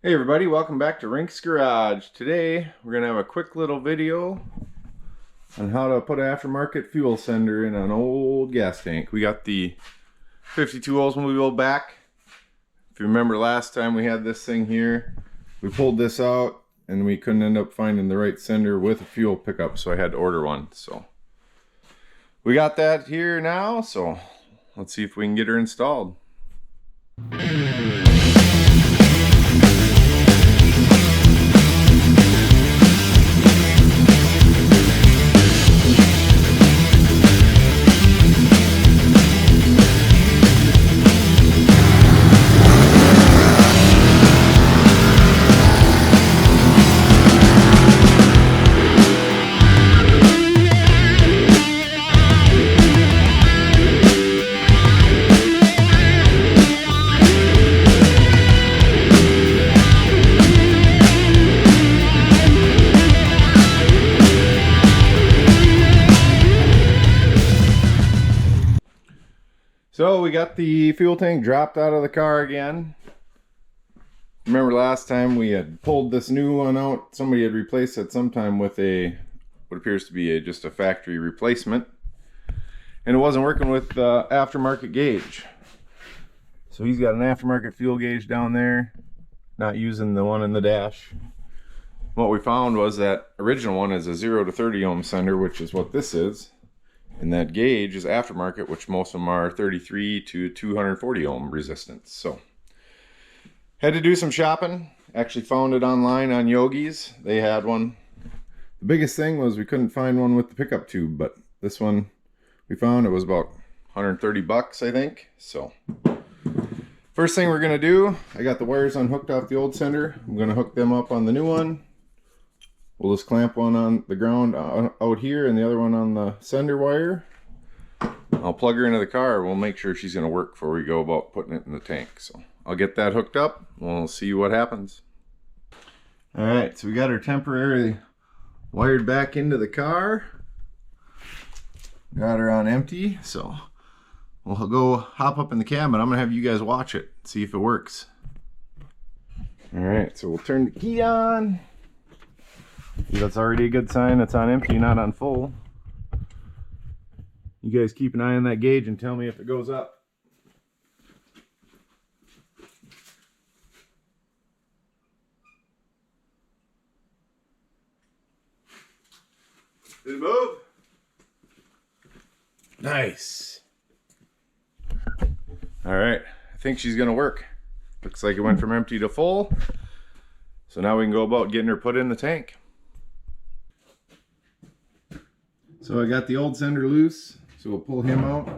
Hey everybody, welcome back to Rink's Garage. Today we're going to have a quick little video on how to put an aftermarket fuel sender in an old gas tank. We got the 52 Oldsmobile back. If you remember last time we had this thing here, we pulled this out and we couldn't end up finding the right sender with a fuel pickup, so I had to order one. So we got that here now, so let's see if we can get her installed. So we got the fuel tank dropped out of the car again. Remember last time we had pulled this new one out. Somebody had replaced it sometime with what appears to be just a factory replacement. And it wasn't working with the aftermarket gauge. So he's got an aftermarket fuel gauge down there, not using the one in the dash. What we found was that original one is a 0 to 30 ohm sender, which is what this is. And that gauge is aftermarket, which most of them are 33 to 240 ohm resistance. So had to do some shopping. Actually found it online on Yogi's. They had one. The biggest thing was we couldn't find one with the pickup tube, but this one we found. It was about 130 bucks, I think. So first thing we're gonna do, I got the wires unhooked off the old sender. I'm gonna hook them up on the new one. We'll just clamp one on the ground out here and the other one on the sender wire. I'll plug her into the car. We'll make sure she's going to work before we go about putting it in the tank. So I'll get that hooked up. We'll see what happens. Alright, so we got her temporarily wired back into the car. Got her on empty. So we'll go hop up in the cabin. I'm going to have you guys watch it. See if it works. Alright, so we'll turn the key on. That's already a good sign it's on empty, not on full. You guys keep an eye on that gauge and tell me if it goes up. Did it move? Nice. Alright, I think she's gonna work. Looks like it went from empty to full. So now we can go about getting her put in the tank. So I got the old sender loose, so we'll pull him out.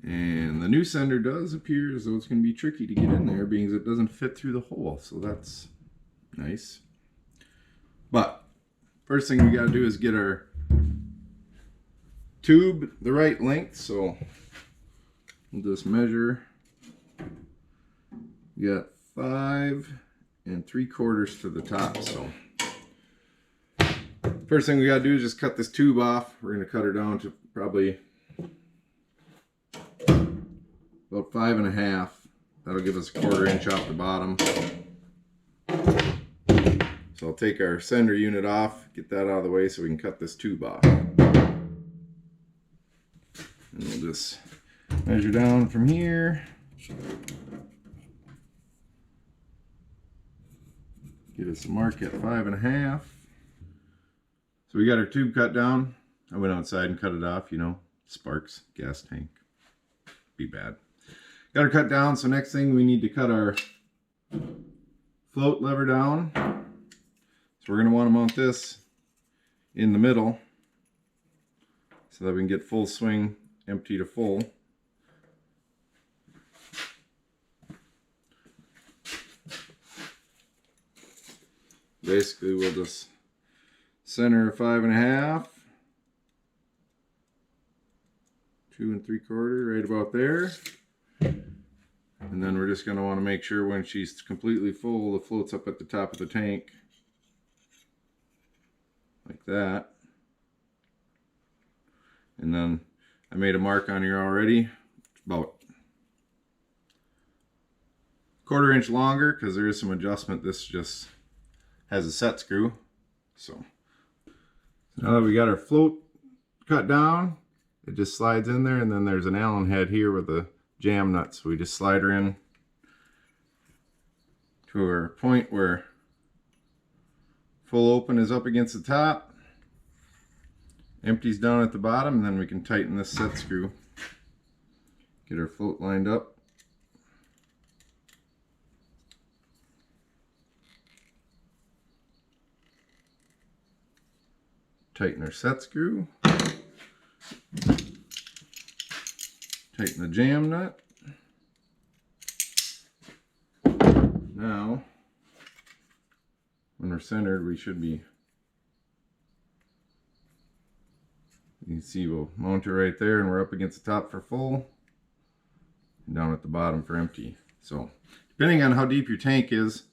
And the new sender does appear as though it's going to be tricky to get in there, being it doesn't fit through the hole, so that's nice. But first thing we got to do is get our tube the right length, so we'll just measure. We got 5 3/4 to the top. So first thing we got to do is just cut this tube off. We're going to cut her down to probably about 5 1/2. That'll give us a 1/4 inch off the bottom. So I'll take our sender unit off, get that out of the way so we can cut this tube off. And we'll just measure down from here. Get us a mark at 5 1/2. So we got our tube cut down. I went outside and cut it off, you know, sparks, gas tank, be bad. Got her cut down, so next thing we need to cut our float lever down. So we're gonna wanna mount this in the middle so that we can get full swing, empty to full. Basically, we'll just center 5 1/2, 2 3/4, right about there. And then we're just going to want to make sure when she's completely full, the float's up at the top of the tank. Like that. And then I made a mark on here already. It's about 1/4 inch longer because there is some adjustment. This just has a set screw. So now that we got our float cut down, it just slides in there, and then there's an Allen head here with a jam nut. So we just slide her in to our point where full open is up against the top, empty's down at the bottom, and then we can tighten this set screw. Get our float lined up. Tighten our set screw. Tighten the jam nut. Now, when we're centered, we should be, you can see we'll mount it right there, and we're up against the top for full, and down at the bottom for empty. So, depending on how deep your tank is,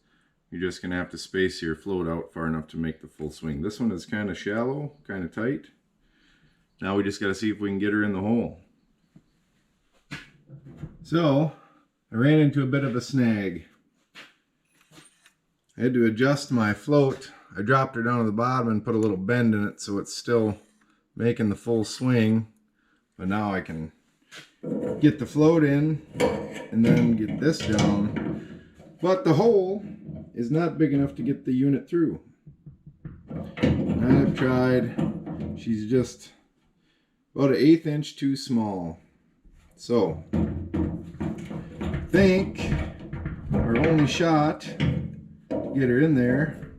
you're just going to have to space your float out far enough to make the full swing. This one is kind of shallow, kind of tight. Now we just got to see if we can get her in the hole. So, I ran into a bit of a snag. I had to adjust my float. I dropped her down to the bottom and put a little bend in it so it's still making the full swing. But now I can get the float in and then get this down. But the hole is not big enough to get the unit through. I've tried. She's just about an 1/8 inch too small. So, I think our only shot to get her in there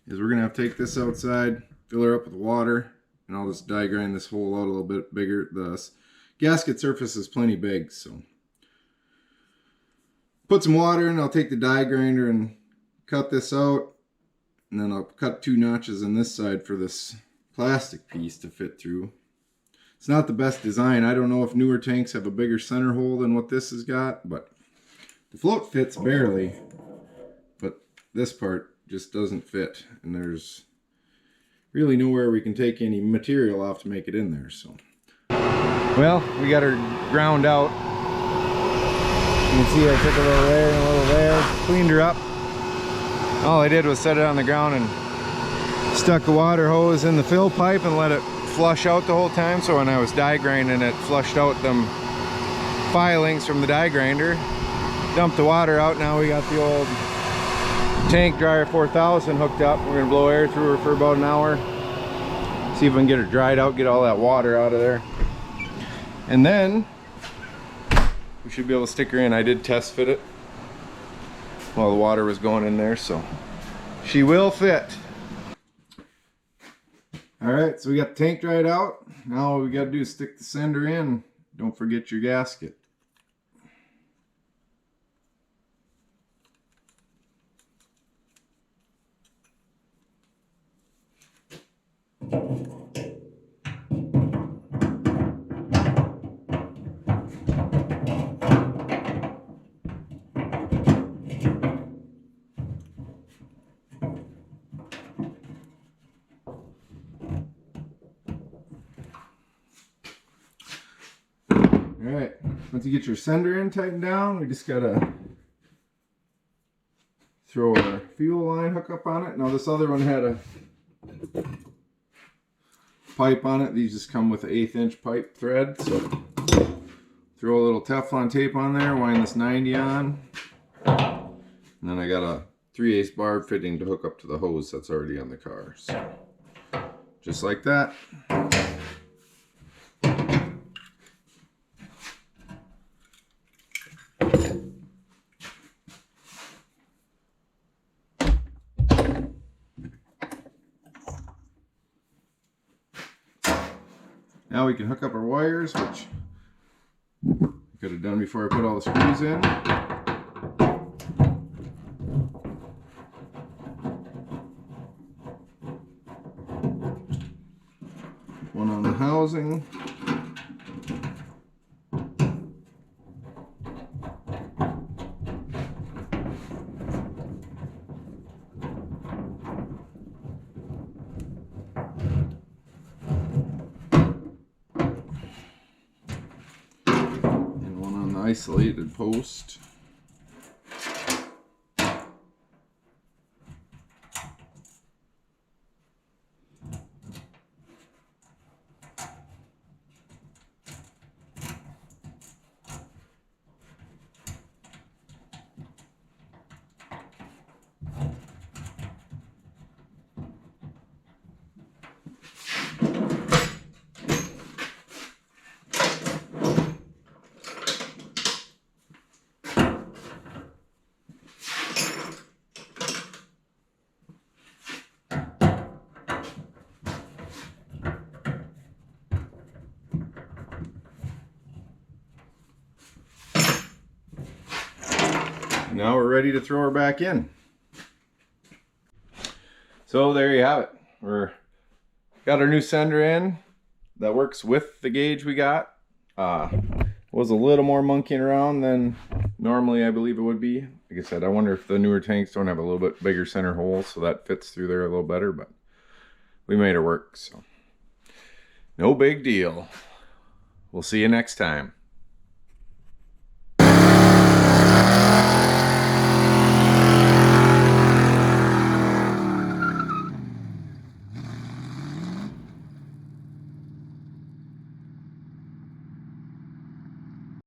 is we're gonna have to take this outside, fill her up with water, and I'll just die grind this hole out a little bit bigger. The gasket surface is plenty big, so put some water in. I'll take the die grinder and cut this out, and then I'll cut 2 notches on this side for this plastic piece to fit through. It's not the best design. I don't know if newer tanks have a bigger center hole than what this has got, but the float fits barely, but this part just doesn't fit, and there's really nowhere we can take any material off to make it in there. So, well, we got her ground out. You can see I took a little there and a little there, cleaned her up. All I did was set it on the ground and stuck a water hose in the fill pipe and let it flush out the whole time. So when I was die grinding, it flushed out them filings from the die grinder. Dumped the water out. Now we got the old tank dryer 4000 hooked up. We're gonna blow air through her for about an hour. See if we can get her dried out, get all that water out of there. And then we should be able to stick her in. I did test fit it while the water was going in there, so she will fit. Alright, so we got the tank dried out. Now all we gotta do is stick the sender in. Don't forget your gasket. Alright, once you get your sender in tightened down, we just gotta throw our fuel line hook up on it. Now this other one had a pipe on it. These just come with an 1/8 inch pipe thread. So throw a little Teflon tape on there, wind this 90 on. And then I got a 3/8 barb fitting to hook up to the hose that's already on the car. So just like that. Now we can hook up our wires, which I could have done before I put all the screws in. One on the housing. isolated post. Now we're ready to throw her back in. So there you have it. We're got our new sender in that works with the gauge we got. Was a little more monkeying around than normally I believe it would be. Like I said, I wonder if the newer tanks don't have a little bit bigger center hole, so that fits through there a little better, but we made it work, so no big deal. We'll see you next time.